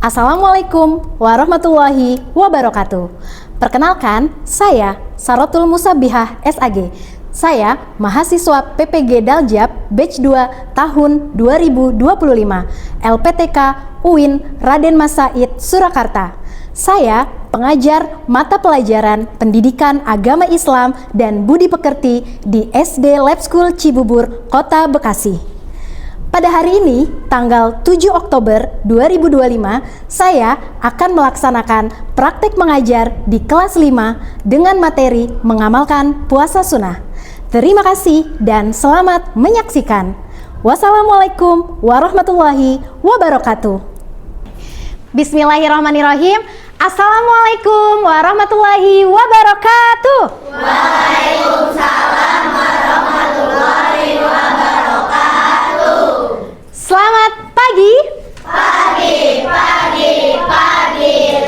Assalamualaikum warahmatullahi wabarakatuh. Perkenalkan, saya Sarotul Musabihah SAG. Saya mahasiswa PPG Daljab Batch 2 tahun 2025 LPTK UIN Raden Mas Said Surakarta. Saya pengajar mata pelajaran Pendidikan Agama Islam dan Budi Pekerti di SD Lab School Cibubur, Kota Bekasi. Pada hari ini, tanggal 7 Oktober 2025, saya akan melaksanakan praktek mengajar di kelas 5 dengan materi mengamalkan puasa sunnah. Terima kasih dan selamat menyaksikan. Wassalamualaikum warahmatullahi wabarakatuh. Bismillahirrahmanirrahim. Assalamualaikum warahmatullahi wabarakatuh. Waalaikumsalam warahmatullahi wabarakatuh. Selamat pagi. Pagi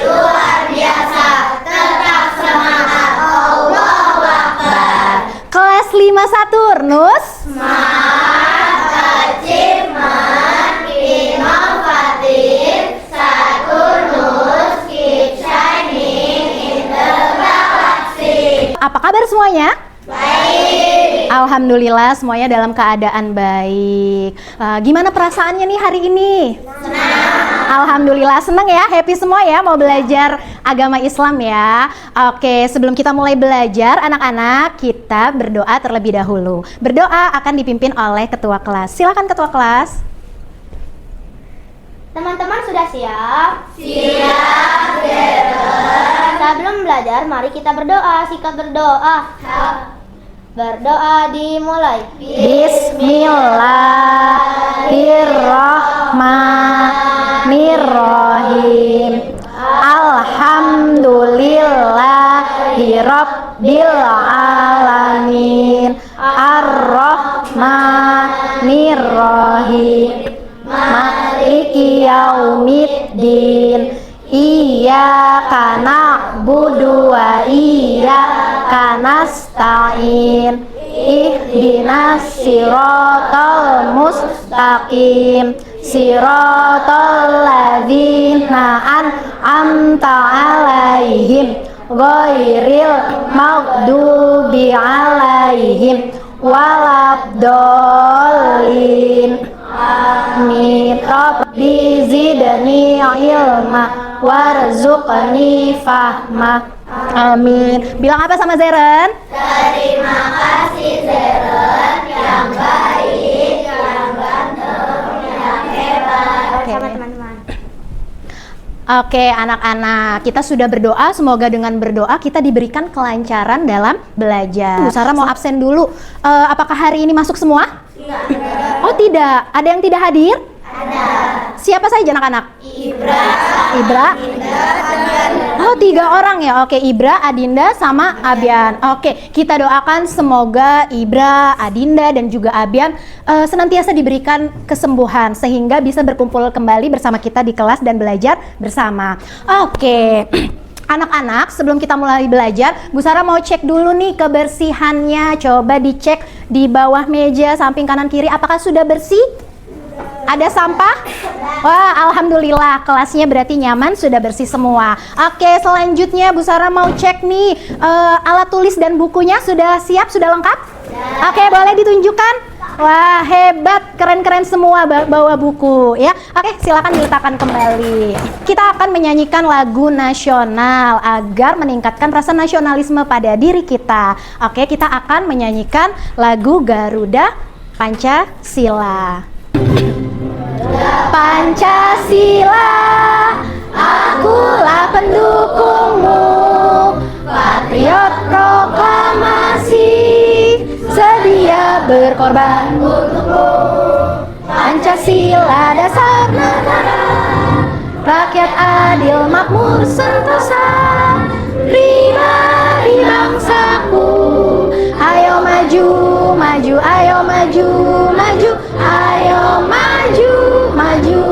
luar biasa. Tetap semangat. Allahu Akbar. Kelas 5 Saturnus. Smart, achievement, inovatif, Saturnus, keep shining in the galaxy. Apa kabar semuanya? Baik. Alhamdulillah semuanya dalam keadaan baik. Gimana perasaannya nih hari ini? Senang. Alhamdulillah senang ya, happy semua ya mau belajar agama Islam ya. Oke, sebelum kita mulai belajar, anak-anak kita berdoa terlebih dahulu. Berdoa akan dipimpin oleh ketua kelas. Silakan ketua kelas. Teman-teman sudah siap? Siap, Deren. Sebelum belajar, mari kita berdoa. Sikat berdoa. Berdoa dimulai. Bismillahirrahmanirrahim. Alhamdulillahirabbil alamin. Arrahmanirrahim. Maliki yaumiddin. Iyyaka na'budu wa iyyaka nasta'in. Ihdinas siratal mustaqim. Siratal ladzina an'amta 'alaihim ghairil maghdubi 'alaihim waladdallin. Amin. Rabbi zidni ilma warzuqni fahma. Amin. Bilang apa sama Zeren? Terima kasih Zeren, yang baik, yang ganteng, yang hebat. Sama teman-teman. Oke anak-anak, kita sudah berdoa, semoga dengan berdoa kita diberikan kelancaran dalam belajar. Bu Sarah mau absen dulu. Apakah hari ini masuk semua? Tidak. Oh tidak, ada yang tidak hadir? Ada. Siapa saja anak-anak? Ibra, Ibra? Abian. Oh 3 orang ya, oke Ibra, Adinda, sama Abian. Oke, kita doakan semoga Ibra, Adinda, dan juga Abian senantiasa diberikan kesembuhan sehingga bisa berkumpul kembali bersama kita di kelas dan belajar bersama. Oke. Anak-anak, sebelum kita mulai belajar, Bu Sarah mau cek dulu nih kebersihannya. Coba dicek di bawah meja, samping kanan kiri, apakah sudah bersih? Ada sampah? Wah, alhamdulillah kelasnya berarti nyaman, sudah bersih semua. Oke, selanjutnya Bu Sarah mau cek nih alat tulis dan bukunya sudah siap, sudah lengkap? Oke, boleh ditunjukkan? Wah, hebat, keren-keren semua bawa buku ya. Oke, silakan diletakkan kembali. Kita akan menyanyikan lagu nasional agar meningkatkan rasa nasionalisme pada diri kita. Oke, kita akan menyanyikan lagu Garuda Pancasila. Pancasila, akulah pendukungmu, patriot proklamasi, sedia berkorban untukmu. Pancasila dasar negara, rakyat adil makmur sentosa, pribadi bangsaku. Ayo maju, maju, ayo maju, maju, ayo maju, maju.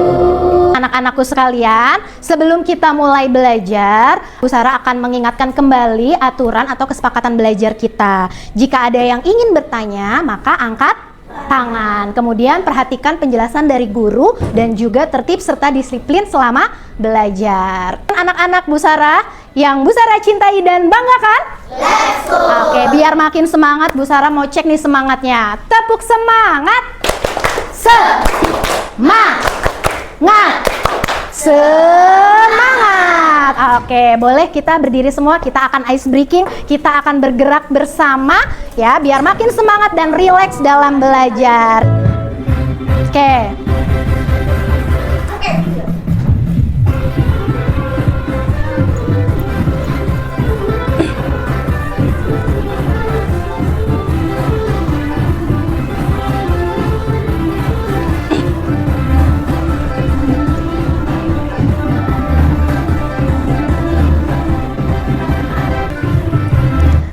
Anak-anakku sekalian, sebelum kita mulai belajar, Bu Sarah akan mengingatkan kembali aturan atau kesepakatan belajar kita. Jika ada yang ingin bertanya, maka angkat tangan. Kemudian perhatikan penjelasan dari guru dan juga tertib serta disiplin selama belajar. Anak-anak Bu Sarah yang Bu Sarah cintai dan banggakan? Let's go. Oke, biar makin semangat Bu Sarah mau cek nih semangatnya. Tepuk semangat. Semangat. Oke, boleh kita berdiri semua, kita akan ice breaking, kita akan bergerak bersama ya, biar makin semangat dan rileks dalam belajar. Oke.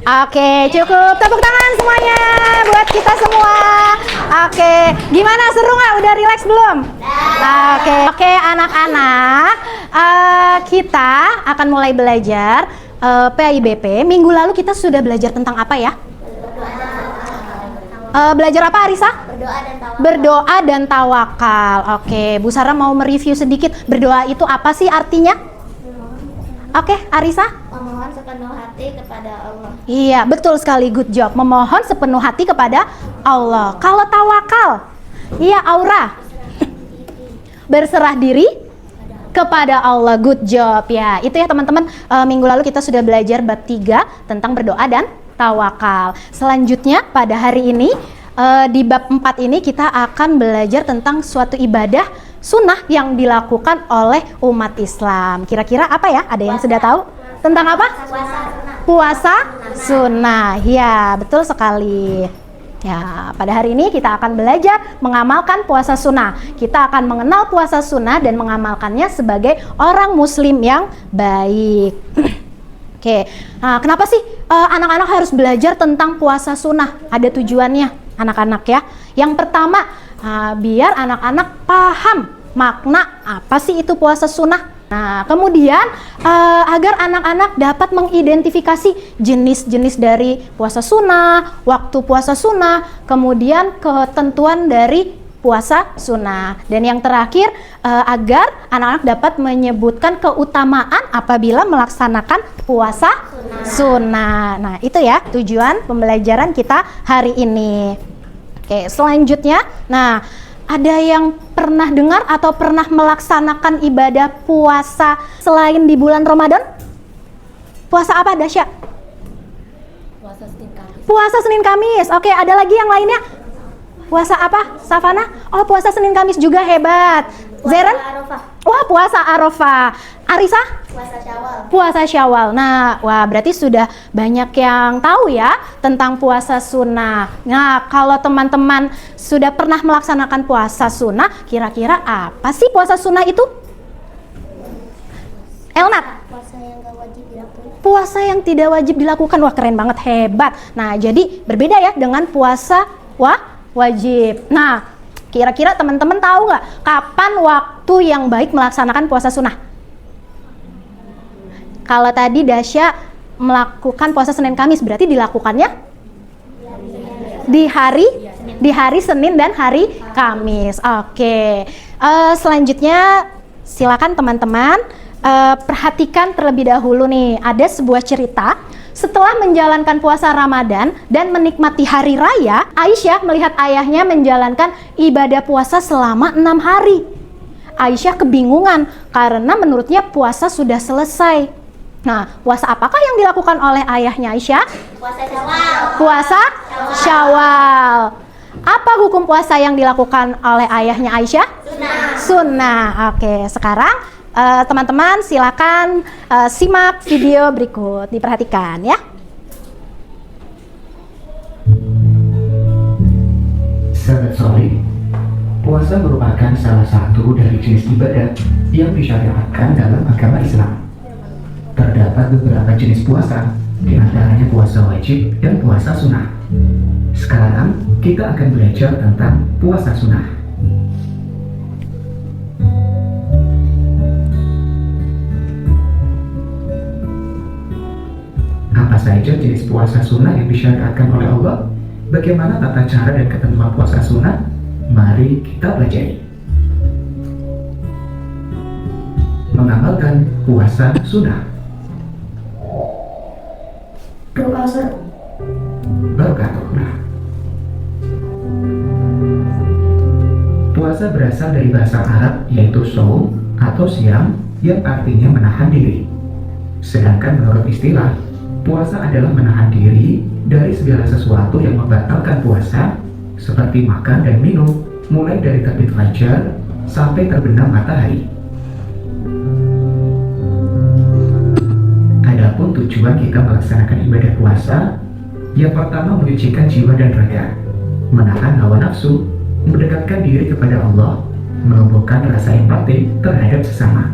Oke, cukup. Tepuk tangan semuanya buat kita semua. Oke, gimana, seru nggak? Udah rileks belum? Oke, anak-anak, kita akan mulai belajar PAIBP. Minggu lalu kita sudah belajar tentang apa ya? Belajar apa, Arisa? Berdoa dan tawakal. Oke, Bu Sarah mau mereview sedikit. Berdoa itu apa sih artinya? Oke, Arisa? Memohon sepenuh hati kepada Allah. Iya, betul sekali, good job. Memohon sepenuh hati kepada Allah. Kalau tawakal? Iya, Aura. Berserah diri kepada Allah, good job ya. Itu ya teman-teman, minggu lalu kita sudah belajar bab 3 tentang berdoa dan tawakal. Selanjutnya pada hari ini di bab 4 ini kita akan belajar tentang suatu ibadah sunnah yang dilakukan oleh umat Islam. Kira-kira apa ya? Ada yang sudah tahu? Tentang apa? Puasa sunnah. Ya, betul sekali. Ya, pada hari ini kita akan belajar mengamalkan puasa sunnah. Kita akan mengenal puasa sunnah dan mengamalkannya sebagai orang muslim yang baik. Oke, nah, kenapa sih anak-anak harus belajar tentang puasa sunnah? Ada tujuannya, anak-anak ya. Yang pertama, biar anak-anak paham makna apa sih itu puasa sunnah. Nah, kemudian agar anak-anak dapat mengidentifikasi jenis-jenis dari puasa sunnah, waktu puasa sunnah, kemudian ketentuan dari puasa sunnah. Dan yang terakhir, agar anak-anak dapat menyebutkan keutamaan apabila melaksanakan puasa sunnah. Nah, itu ya tujuan pembelajaran kita hari ini. Oke, selanjutnya, nah, ada yang pernah dengar atau pernah melaksanakan ibadah puasa selain di bulan Ramadan? Puasa apa, Dasya? Puasa Senin Kamis. Puasa Senin Kamis. Oke, ada lagi yang lainnya? Puasa apa, Safana? Oh, puasa Senin Kamis juga, hebat. Zeren? Wah, puasa Arafah. Arisa? Puasa Syawal. Puasa Syawal. Nah, wah, berarti sudah banyak yang tahu ya tentang puasa sunnah. Nah, kalau teman-teman sudah pernah melaksanakan puasa sunnah, kira-kira apa sih puasa sunnah itu? Elnat? Puasa yang gak wajib dilakukan. Puasa yang tidak wajib dilakukan. Wah, keren banget, hebat. Nah, jadi berbeda ya dengan puasa wajib. Nah, kira-kira teman-teman tahu nggak kapan waktu yang baik melaksanakan puasa sunnah? Kalau tadi Dasya melakukan puasa Senin Kamis, berarti dilakukannya di hari Senin dan hari Kamis. Oke. Selanjutnya silakan teman-teman perhatikan terlebih dahulu nih, ada sebuah cerita. Setelah menjalankan puasa Ramadan dan menikmati hari raya, Aisyah melihat ayahnya menjalankan ibadah puasa selama 6 hari. Aisyah kebingungan karena menurutnya puasa sudah selesai. Nah, puasa apakah yang dilakukan oleh ayahnya Aisyah? Puasa Syawal. Puasa Syawal. Apa hukum puasa yang dilakukan oleh ayahnya Aisyah? Sunnah. Oke, sekarang teman-teman silakan simak video berikut, diperhatikan ya. Sahabat soleh, puasa merupakan salah satu dari jenis ibadah yang disyariatkan dalam agama Islam. Terdapat beberapa jenis puasa, di antaranya puasa wajib dan puasa sunnah. Sekarang kita akan belajar tentang puasa sunnah. Apa saja jenis puasa sunnah yang disyariatkan oleh Allah? Bagaimana tata cara dan ketentuan puasa sunnah? Mari kita pelajari. Mengamalkan puasa sunnah. Barakatuh. Puasa berasal dari bahasa Arab yaitu shaum atau siam yang artinya menahan diri. Sedangkan menurut istilah, puasa adalah menahan diri dari segala sesuatu yang membatalkan puasa, seperti makan dan minum, mulai dari terbit fajar sampai terbenam matahari. Adapun tujuan kita melaksanakan ibadah puasa, yang pertama menyucikan jiwa dan raga, menahan hawa nafsu, mendekatkan diri kepada Allah, menumbuhkan rasa empati terhadap sesama.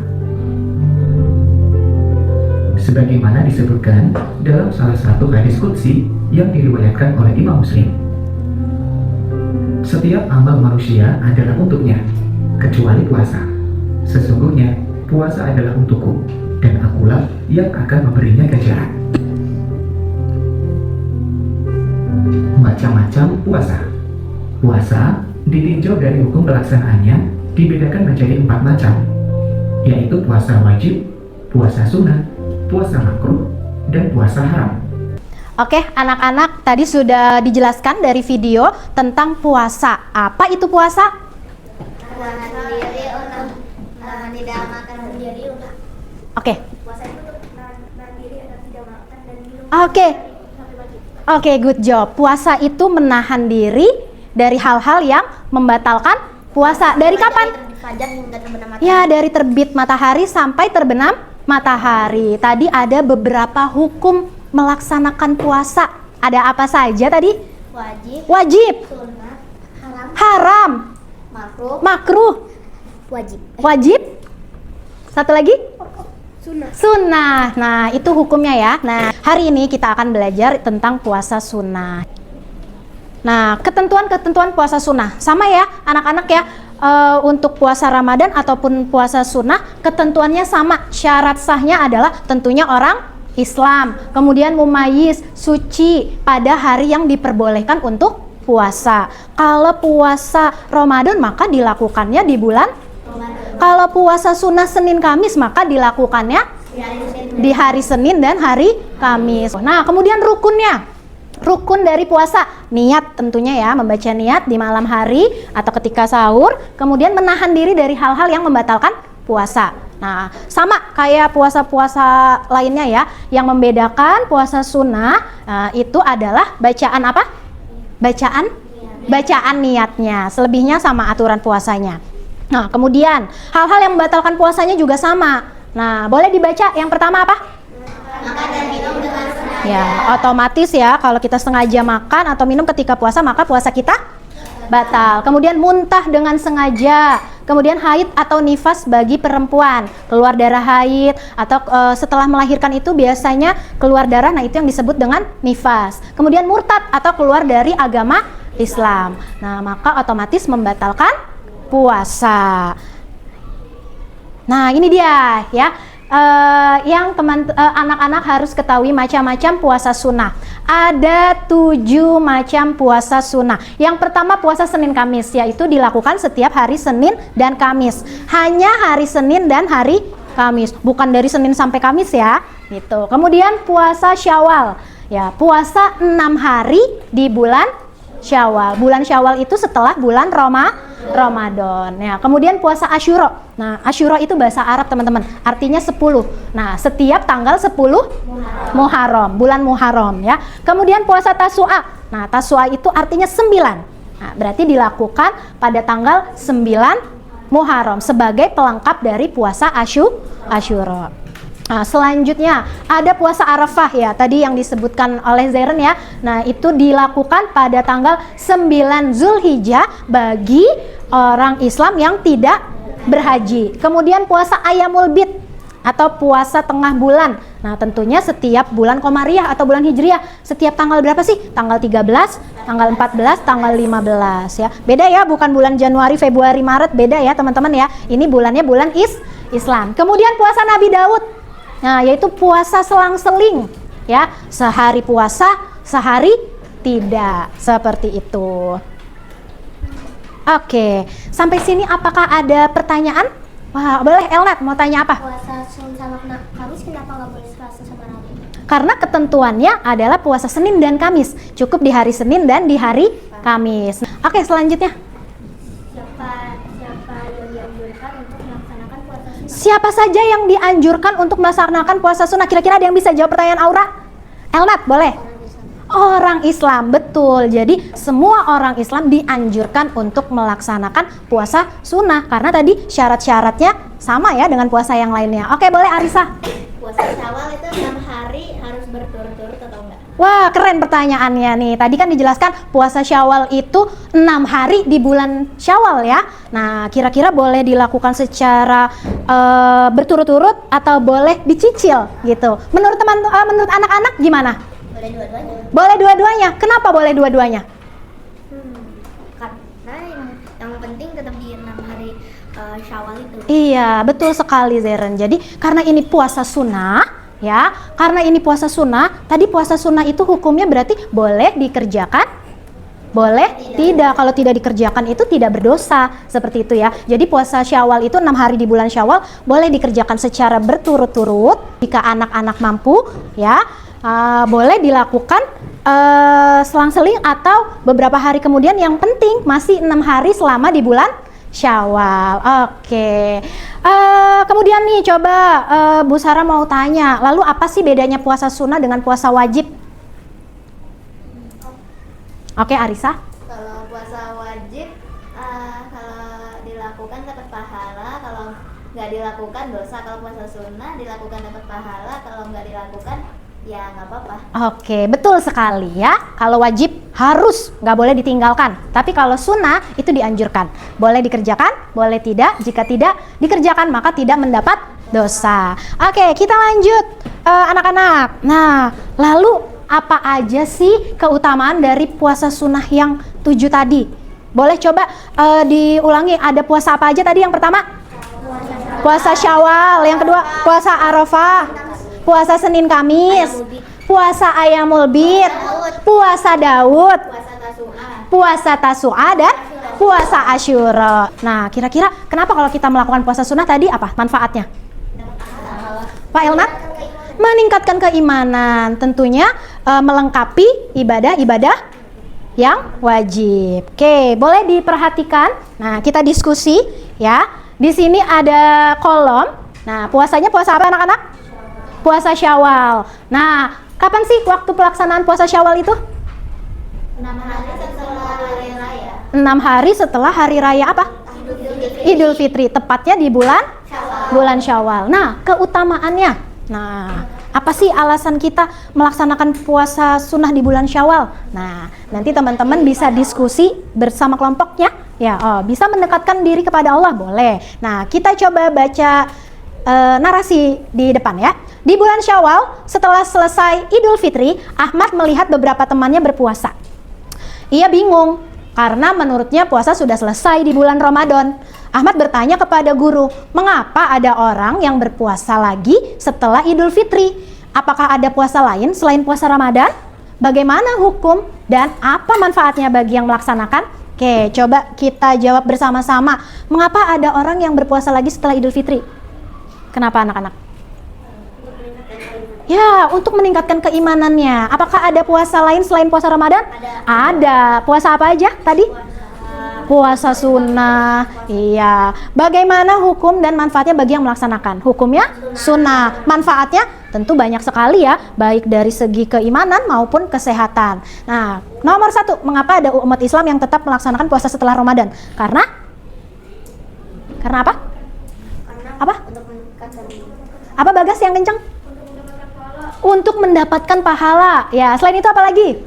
Sebagaimana disebutkan dalam salah satu hadis qudsi yang diriwayatkan oleh Imam Muslim. Setiap amal manusia adalah untuknya, kecuali puasa. Sesungguhnya puasa adalah untukku, dan akulah yang akan memberinya ganjaran. Macam-macam puasa. Puasa ditinjau dari hukum pelaksanaannya dibedakan menjadi 4 macam, yaitu puasa wajib, puasa sunnah, puasa makruh, dan puasa haram. Oke, anak-anak, tadi sudah dijelaskan dari video tentang puasa. Apa itu puasa? Menahan diri untuk tidak makan sendiri untuk Oke. puasa itu untuk menahan diri agar tidak makan dan minum Oke. sampai wajib. Oke, good job. Puasa itu menahan diri dari hal-hal yang membatalkan puasa. Dari kapan? Fajar hingga terbenam matahari. Ya, dari terbit matahari sampai terbenam matahari. Tadi ada beberapa hukum melaksanakan puasa. Ada apa saja tadi? Wajib, Wajib, sunnah, haram, haram, makruh, makruh, wajib, wajib. Satu lagi? sunnah. Sunnah. Nah, itu hukumnya ya. Nah, hari ini kita akan belajar tentang puasa sunnah. Nah, ketentuan-ketentuan puasa sunnah. Sama ya, anak-anak ya. Untuk puasa Ramadan ataupun puasa sunnah, ketentuannya sama. Syarat sahnya adalah tentunya orang Islam. Kemudian mumayyiz, suci pada hari yang diperbolehkan untuk puasa. Kalau puasa Ramadan maka dilakukannya di bulan. Kalau puasa sunnah Senin Kamis maka dilakukannya di hari Senin dan hari Kamis. Nah, kemudian rukunnya. Rukun dari puasa, niat tentunya ya, membaca niat di malam hari atau ketika sahur, kemudian menahan diri dari hal-hal yang membatalkan puasa. Nah, sama kayak puasa-puasa lainnya ya, yang membedakan puasa sunnah itu adalah bacaan apa? Bacaan niatnya, selebihnya sama aturan puasanya. Nah, kemudian hal-hal yang membatalkan puasanya juga sama. Nah, boleh dibaca yang pertama apa? Makan dan minum dengan sengaja. Ya, otomatis ya kalau kita sengaja makan atau minum ketika puasa maka puasa kita batal. Kemudian muntah dengan sengaja. Kemudian haid atau nifas bagi perempuan, keluar darah haid atau setelah melahirkan itu biasanya keluar darah, nah itu yang disebut dengan nifas. Kemudian murtad atau keluar dari agama Islam. Nah, maka otomatis membatalkan puasa. Nah, ini dia ya. Yang anak-anak harus ketahui macam-macam puasa sunnah. Ada 7 macam puasa sunnah. Yang pertama puasa Senin Kamis, yaitu dilakukan setiap hari Senin dan Kamis. Hanya hari Senin dan hari Kamis, bukan dari Senin sampai Kamis ya. Gitu. Kemudian puasa Syawal, ya puasa 6 hari di bulan Syawal. Bulan Syawal itu setelah bulan Ramadan. Ya, kemudian puasa Asyura. Nah, Asyura itu bahasa Arab, teman-teman. Artinya 10. Nah, setiap tanggal 10 Muharram, bulan Muharram ya. Kemudian puasa Tasu'a. Nah, Tasu'a itu artinya 9. Nah, berarti dilakukan pada tanggal 9 Muharram sebagai pelengkap dari puasa Asyura. Nah, selanjutnya ada puasa Arafah ya, tadi yang disebutkan oleh Zairen ya. Nah, itu dilakukan pada tanggal 9 Zulhijjah bagi orang Islam yang tidak berhaji. Kemudian puasa Ayyamul Bid atau puasa tengah bulan. Nah, tentunya setiap bulan Komariah atau bulan Hijriah. Setiap tanggal berapa sih? Tanggal 13, tanggal 14, tanggal 15 ya. Beda ya, bukan bulan Januari, Februari, Maret, beda ya teman-teman ya. Ini bulannya bulan Islam. Kemudian puasa Nabi Daud. Nah, yaitu puasa selang-seling ya, sehari puasa, sehari tidak. Seperti itu. Oke, sampai sini apakah ada pertanyaan? Wah, boleh Elnat mau tanya apa? Puasa Senin sama Kamis kenapa nggak boleh Selasa sama Rabu? Karena ketentuannya adalah puasa Senin dan Kamis. Cukup di hari Senin dan di hari Kamis. Oke, selanjutnya. Siapa yang dianjurkan untuk melaksanakan puasa sunnah? Siapa saja yang dianjurkan untuk melaksanakan puasa sunnah? Kira-kira ada yang bisa jawab pertanyaan Aura? Elnat, boleh? Orang Islam, betul. Jadi semua orang Islam dianjurkan untuk melaksanakan puasa sunnah. Karena tadi syarat-syaratnya sama ya dengan puasa yang lainnya. Oke, boleh Arisa? Puasa Syawal itu 6 hari harus berturut-turut atau enggak? Wah, keren pertanyaannya nih. Tadi kan dijelaskan puasa Syawal itu 6 hari di bulan Syawal ya. Nah, kira-kira boleh dilakukan secara berturut-turut atau boleh dicicil gitu. Menurut menurut anak-anak gimana? Boleh dua-duanya. Boleh dua-duanya. Kenapa boleh dua-duanya? Karena yang penting tetap di 6 hari Syawal itu. Iya, betul sekali Zeren. Jadi karena ini puasa sunnah, ya, karena ini puasa sunnah, tadi puasa sunnah itu hukumnya berarti boleh dikerjakan, boleh tidak. Kalau tidak dikerjakan itu tidak berdosa, seperti itu ya. Jadi puasa Syawal itu 6 hari di bulan Syawal boleh dikerjakan secara berturut-turut jika anak-anak mampu, ya. Boleh dilakukan selang-seling atau beberapa hari kemudian. Yang penting masih 6 hari selama di bulan Syawal. Oke. Kemudian nih coba Bu Sarah mau tanya, lalu apa sih bedanya puasa sunnah dengan puasa wajib? Oke, Arisa. Kalau puasa wajib, kalau dilakukan dapat pahala, kalau nggak dilakukan dosa. Kalau puasa sunnah dilakukan dapat pahala, kalau nggak dilakukan ya nggak apa-apa. Oke, betul sekali ya. Kalau wajib harus, nggak boleh ditinggalkan. Tapi kalau sunnah itu dianjurkan. Boleh dikerjakan, boleh tidak. Jika tidak dikerjakan maka tidak mendapat dosa. Oke, kita lanjut anak-anak. Nah, lalu apa aja sih keutamaan dari puasa sunnah yang 7 tadi? Boleh coba diulangi, ada puasa apa aja tadi? Yang pertama? Puasa Syawal. Yang kedua? Puasa Arafah. Puasa Senin Kamis, puasa Ayamul Bid, puasa Daud, puasa Tasu'a dan puasa Asyura. Nah, kira-kira kenapa kalau kita melakukan puasa sunnah tadi apa manfaatnya? Pak Elnat? Meningkatkan keimanan, tentunya melengkapi ibadah-ibadah yang wajib. Oke, boleh diperhatikan. Nah, kita diskusi ya. Di sini ada kolom. Nah, puasanya puasa apa anak-anak? Puasa Syawal. Nah, kapan sih waktu pelaksanaan puasa Syawal itu? 6 hari setelah hari raya. 6 hari setelah hari raya apa? Idul Fitri. Tepatnya di bulan Syawal. Nah, keutamaannya. Nah, apa sih alasan kita melaksanakan puasa sunnah di bulan Syawal? Nah, nanti teman-teman bisa diskusi bersama kelompoknya. Ya, bisa mendekatkan diri kepada Allah, boleh. Nah, kita coba baca narasi di depan ya. Di bulan Syawal, setelah selesai Idul Fitri, Ahmad melihat beberapa temannya berpuasa. Ia bingung, karena menurutnya puasa sudah selesai di bulan Ramadan. Ahmad bertanya kepada guru, mengapa ada orang yang berpuasa lagi setelah Idul Fitri? Apakah ada puasa lain selain puasa Ramadan? Bagaimana hukum dan apa manfaatnya bagi yang melaksanakan? Oke, coba kita jawab bersama-sama. Mengapa ada orang yang berpuasa lagi setelah Idul Fitri? Kenapa anak-anak? Ya, untuk meningkatkan keimanannya. Apakah ada puasa lain selain puasa Ramadan? Ada. Puasa apa aja tadi? Puasa sunnah. Iya. Bagaimana hukum dan manfaatnya bagi yang melaksanakan? Hukumnya sunnah. Manfaatnya tentu banyak sekali ya, baik dari segi keimanan maupun kesehatan. Nah, nomor 1, mengapa ada umat Islam yang tetap melaksanakan puasa setelah Ramadan? Karena apa? Apa? Apa Bagas yang kencang? Untuk mendapatkan pahala. Ya, selain itu apa lagi?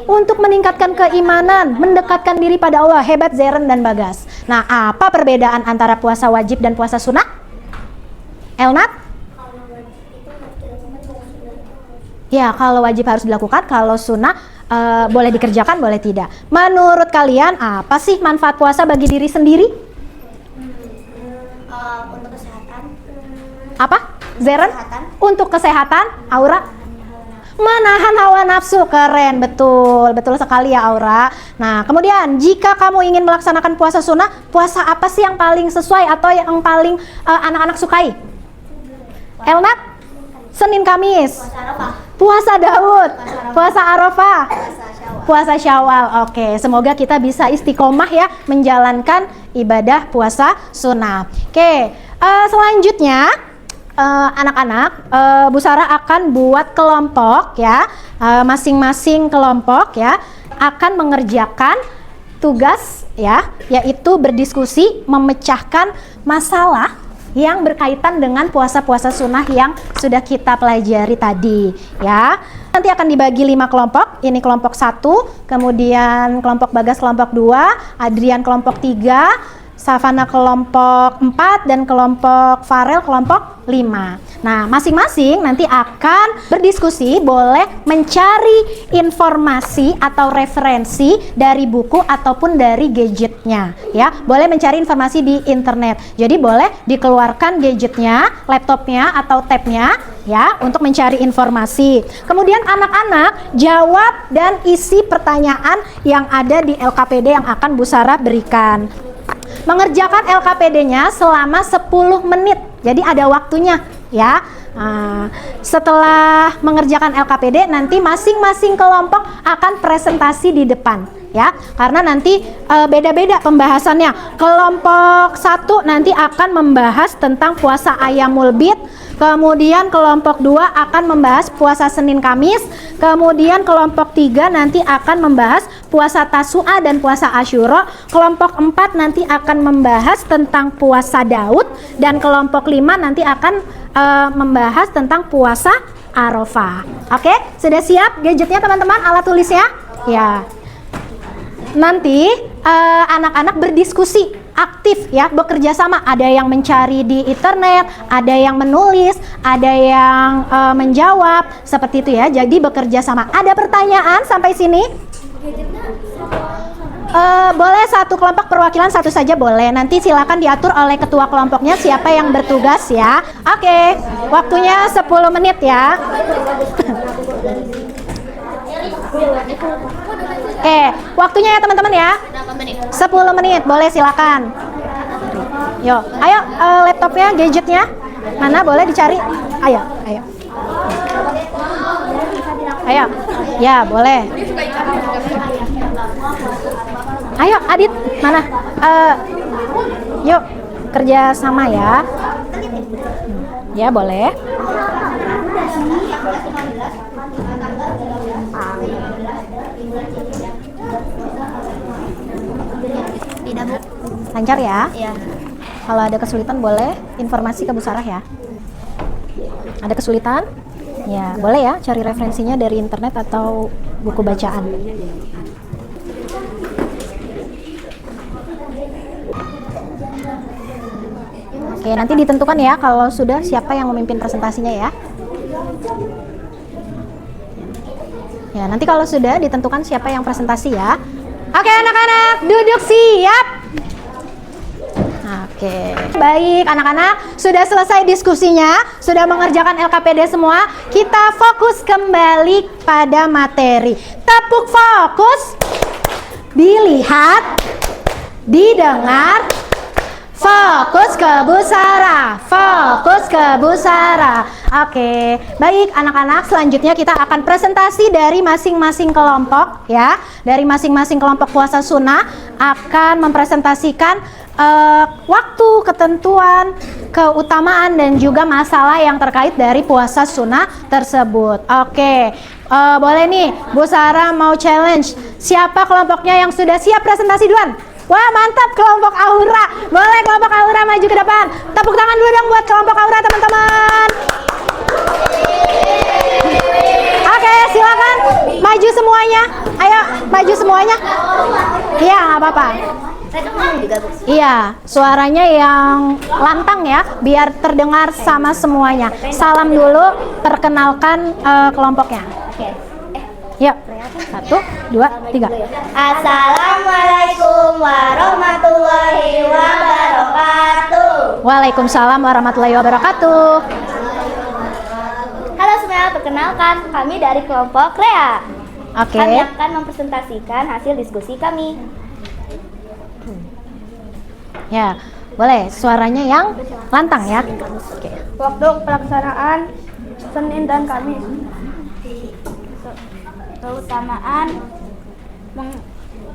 Untuk meningkatkan keimanan, mendekatkan diri pada Allah. Hebat Zeren dan Bagas. Nah, apa perbedaan antara puasa wajib dan puasa sunnah? Elnat? Ya, kalau wajib harus dilakukan, kalau sunnah boleh dikerjakan, boleh tidak. Menurut kalian, apa sih manfaat puasa bagi diri sendiri? Untuk kesehatan. Apa? Zeren? Untuk kesehatan. Aura? Menahan hawa nafsu, keren, betul sekali ya Aura. Nah, kemudian jika kamu ingin melaksanakan puasa sunnah, puasa apa sih yang paling sesuai atau yang paling anak-anak sukai? Elnat? Senin Kamis. Puasa Daud. Puasa Arafah. Puasa Syawal. Oke, semoga kita bisa istiqomah ya menjalankan ibadah puasa sunnah. Oke, selanjutnya anak-anak, Bu Sarah akan buat kelompok ya, masing-masing kelompok ya akan mengerjakan tugas ya, yaitu berdiskusi memecahkan masalah yang berkaitan dengan puasa-puasa sunnah yang sudah kita pelajari tadi ya. Nanti akan dibagi 5 kelompok. Ini kelompok 1, kemudian kelompok Bagas kelompok 2, Adrian kelompok 3, Savana kelompok 4, dan kelompok Farel kelompok 5. Nah, masing-masing nanti akan berdiskusi, boleh mencari informasi atau referensi dari buku ataupun dari gadgetnya ya. Boleh mencari informasi di internet. Jadi boleh dikeluarkan gadgetnya, laptopnya atau tabnya ya untuk mencari informasi. Kemudian anak-anak jawab dan isi pertanyaan yang ada di LKPD yang akan Bu Sarah berikan. Mengerjakan LKPD-nya selama 10 menit. Jadi ada waktunya ya. Setelah mengerjakan LKPD nanti masing-masing kelompok akan presentasi di depan ya. Karena nanti beda-beda pembahasannya. Kelompok 1 nanti akan membahas tentang puasa Ayyamul Bid. Kemudian kelompok 2 akan membahas puasa Senin Kamis. Kemudian kelompok 3 nanti akan membahas puasa Tasu'a dan puasa Asyura. Kelompok 4 nanti akan membahas tentang puasa Daud. Dan kelompok 5 nanti akan membahas tentang puasa Arafah. Oke, sudah siap gadgetnya teman-teman, alat tulisnya? Ya. Nanti anak-anak berdiskusi aktif ya, bekerja sama. Ada yang mencari di internet, ada yang menulis, ada yang menjawab, seperti itu ya. Jadi bekerja sama. Ada pertanyaan sampai sini? Boleh satu kelompok perwakilan satu saja boleh. Nanti silakan diatur oleh ketua kelompoknya siapa yang bertugas ya. Oke, waktunya 10 menit ya. Waktunya ya teman-teman ya. 10 menit, boleh silakan. Yo, ayo laptopnya, gadgetnya mana boleh dicari. Ayo. Ya boleh. Ayo Adit, mana? Yuk kerja sama ya. Ya boleh. Lancar ya? Iya. Kalau ada kesulitan boleh informasi ke Bu Sarah ya. Ada kesulitan? Ya, boleh ya cari referensinya dari internet atau buku bacaan. Oke, nanti ditentukan ya kalau sudah siapa yang memimpin presentasinya ya. Ya, nanti kalau sudah ditentukan siapa yang presentasi ya. Oke anak-anak, duduk siap. Oke, baik anak-anak, sudah selesai diskusinya, sudah mengerjakan LKPD semua. Kita fokus kembali pada materi. Tepuk fokus, dilihat, didengar, fokus ke Bu Sarah, fokus ke Bu Sarah. Oke, baik anak-anak, selanjutnya kita akan presentasi dari masing-masing kelompok ya. Dari masing-masing kelompok puasa sunnah akan mempresentasikan waktu, ketentuan, keutamaan dan juga masalah yang terkait dari puasa sunnah tersebut. Oke, boleh nih Bu Sarah mau challenge. Siapa kelompoknya yang sudah siap presentasi duluan? Wah mantap, kelompok Aura. Boleh kelompok Aura maju ke depan. Tepuk tangan dulu dong buat kelompok Aura teman-teman. Oke, silakan maju semuanya. Ayo maju semuanya. Iya nggak apa-apa. Iya, suaranya yang lantang ya, biar terdengar sama semuanya. Salam dulu, perkenalkan kelompoknya. Yuk, 1, 2, 3. Assalamualaikum warahmatullahi wabarakatuh. Waalaikumsalam warahmatullahi wabarakatuh. Halo semuanya, perkenalkan, kami dari kelompok Rea. Oke. Kami akan mempresentasikan hasil diskusi kami. Ya, boleh suaranya yang lantang ya. Oke. Waktu pelaksanaan Senin dan Kamis. Keutamaan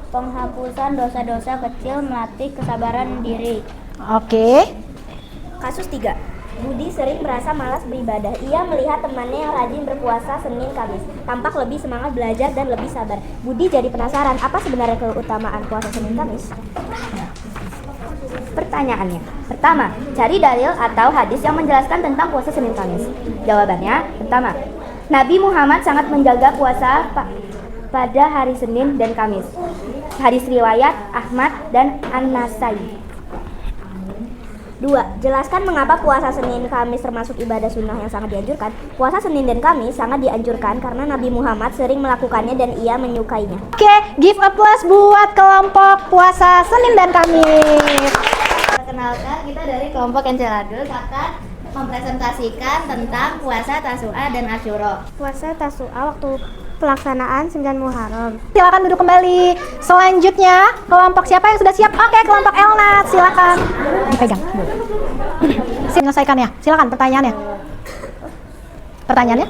penghapusan dosa-dosa kecil, melatih kesabaran diri. Oke. Kasus 3. Budi sering merasa malas beribadah. Ia melihat temannya yang rajin berpuasa Senin Kamis, tampak lebih semangat belajar dan lebih sabar. Budi jadi penasaran, apa sebenarnya keutamaan puasa Senin Kamis? Pertanyaannya, pertama, cari dalil atau hadis yang menjelaskan tentang puasa Senin Kamis. Jawabannya, pertama, Nabi Muhammad sangat menjaga puasa pada hari Senin dan Kamis. Hadis riwayat Ahmad dan An-Nasai. 2. Jelaskan mengapa puasa Senin Kamis termasuk ibadah sunnah yang sangat dianjurkan. Puasa Senin dan Kamis sangat dianjurkan karena Nabi Muhammad sering melakukannya dan ia menyukainya. Oke, give applause buat kelompok puasa Senin dan Kamis. Perkenalkan, kita dari kelompok Enceladus akan mempresentasikan tentang puasa Tasu'a dan Asyura. Puasa Tasu'a waktu pelaksanaan 9 Muharram. Silakan duduk kembali. Selanjutnya, kelompok siapa yang sudah siap? Oke, kelompok Elnat, silakan. Dipegang. Selesaikan ya. Silakan pertanyaannya. Pertanyaannya?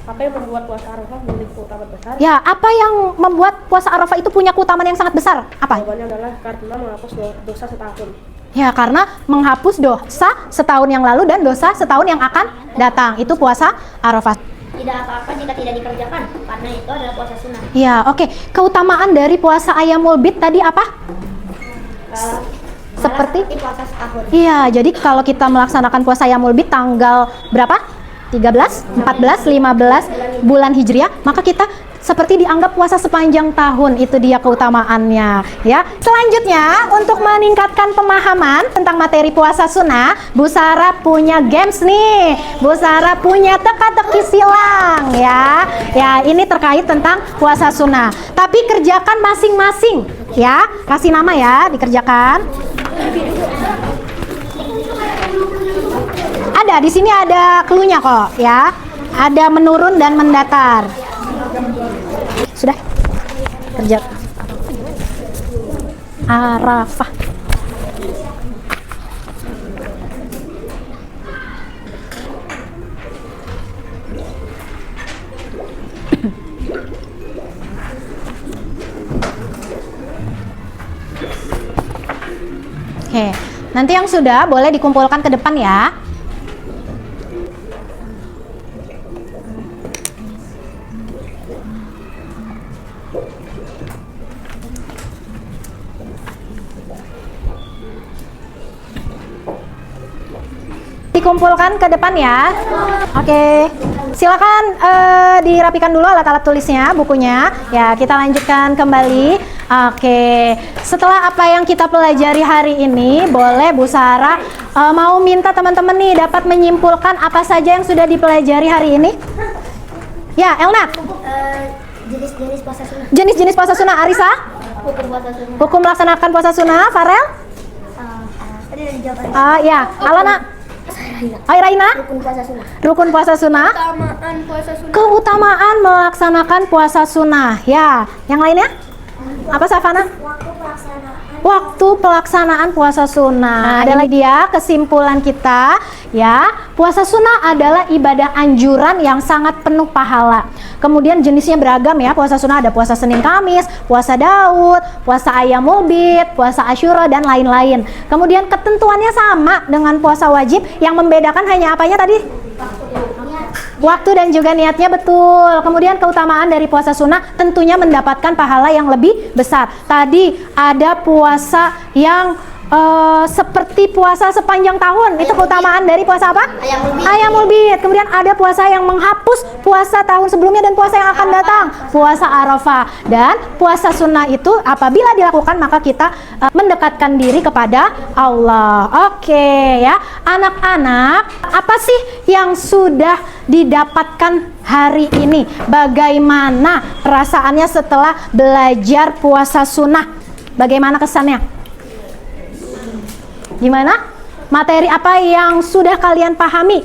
Apa yang membuat puasa Arafah memiliki keutamaan besar? Ya, apa yang membuat puasa Arafah itu punya keutamaan yang sangat besar? Apa? Jawabannya adalah karena menghapus dosa setahun. Ya, karena menghapus dosa setahun yang lalu dan dosa setahun yang akan datang. Itu puasa Arafah. Tidak apa-apa jika tidak dikerjakan, karena itu adalah puasa sunnah. Ya, oke. Keutamaan dari puasa Ayyamul Bid tadi apa? Seperti? Puasa setahun. Iya, jadi kalau kita melaksanakan puasa Ayyamul Bid tanggal berapa? 13, 14, 15 bulan Hijriah, maka kita seperti dianggap puasa sepanjang tahun. Itu dia keutamaannya ya. Selanjutnya, untuk meningkatkan pemahaman tentang materi puasa sunnah, Bu Sarah punya games nih. Bu Sarah punya teka-teki silang ya. Ya, ini terkait tentang puasa sunnah. Tapi kerjakan masing-masing ya. Kasih nama ya, dikerjakan. Ada di sini, ada clue-nya kok ya. Ada menurun dan mendatar. Sudah kerja Arafah. Oke, nanti yang sudah boleh dikumpulkan ke depan ya. Dikumpulkan ke depan ya. Oke, silakan dirapikan dulu alat-alat tulisnya, bukunya. Ya, kita lanjutkan kembali. Oke, setelah apa yang kita pelajari hari ini, boleh Bu Sarah mau minta teman-teman nih dapat menyimpulkan apa saja yang sudah dipelajari hari ini. Ya, Elnat. Jenis-jenis puasa sunnah. Jenis-jenis puasa sunnah. Arisa. Hukum puasa sunnah. Hukum melaksanakan puasa sunnah. Farel. Tadi udah dijawab. Ya, Alana. Raina. Rukun puasa sunnah. Rukun puasa sunnah. Keutamaan puasa sunnah. Keutamaan melaksanakan puasa sunnah. Ya, yang lainnya? Apa Safana? Waktu pelaksanaan. Waktu pelaksanaan puasa sunnah. Adalah dia kesimpulan kita ya. Puasa sunnah adalah ibadah anjuran yang sangat penuh pahala. Kemudian jenisnya beragam ya. Puasa sunnah ada puasa Senin Kamis, puasa Daud, puasa Ayyamul Bid, puasa Asyura dan lain-lain. Kemudian ketentuannya sama dengan puasa wajib, yang membedakan hanya apanya tadi? Waktu dan juga niatnya, betul. Kemudian keutamaan dari puasa sunnah tentunya mendapatkan pahala yang lebih besar. Tadi ada puasa yang seperti puasa sepanjang tahun. Itu keutamaan dari puasa apa? Ayyamul Bid. Kemudian ada puasa yang menghapus puasa tahun sebelumnya dan puasa yang akan datang, puasa Arafah. Dan puasa sunnah itu apabila dilakukan maka kita mendekatkan diri kepada Allah. Oke ya, anak-anak, apa sih yang sudah didapatkan hari ini? Bagaimana perasaannya setelah belajar puasa sunnah? Bagaimana kesannya? Gimana? Materi apa yang sudah kalian pahami?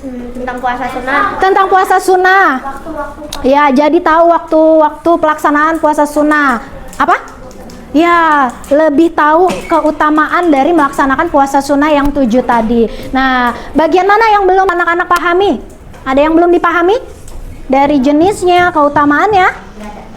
Tentang puasa sunnah. Tentang puasa sunnah. Ya, jadi tahu waktu pelaksanaan puasa sunnah. Apa? Ya, lebih tahu keutamaan dari melaksanakan puasa sunnah yang 7 tadi. Nah, bagian mana yang belum anak-anak pahami? Ada yang belum dipahami? Dari jenisnya, keutamaannya?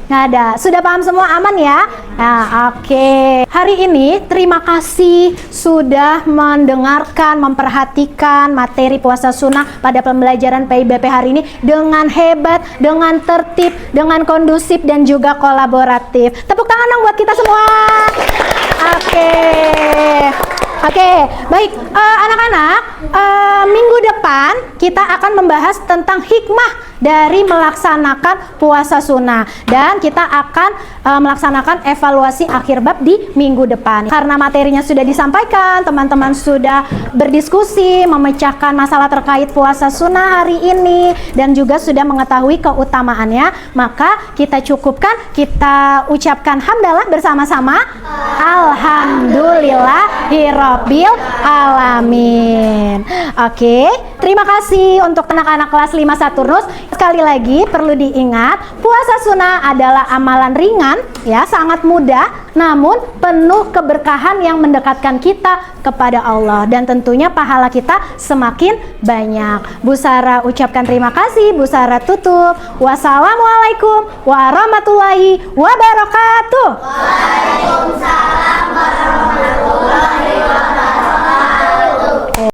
Nggak ada. Sudah paham semua, aman ya? Nah, oke. Hari ini terima kasih sudah mendengarkan, memperhatikan materi puasa sunnah pada pembelajaran PIBP hari ini dengan hebat, dengan tertib, dengan kondusif dan juga kolaboratif. Tepuk tangan dong buat kita semua. Oke, baik. Anak-anak, minggu depan kita akan membahas tentang hikmah dari melaksanakan puasa sunnah, dan kita akan melaksanakan evaluasi akhir bab di minggu depan. Karena materinya sudah disampaikan, teman-teman sudah berdiskusi, memecahkan masalah terkait puasa sunnah hari ini, dan juga sudah mengetahui keutamaannya, maka kita cukupkan, kita ucapkan hamdalah bersama-sama. Alhamdulillahirabbil alamin. Oke, terima kasih untuk anak-anak kelas 5 Saturnus. Sekali lagi perlu diingat, puasa sunnah adalah amalan ringan, ya, sangat mudah, namun penuh keberkahan yang mendekatkan kita kepada Allah, dan tentunya pahala kita semakin banyak. Bu Sarah ucapkan terima kasih, Bu Sarah tutup. Wassalamualaikum warahmatullahi wabarakatuh.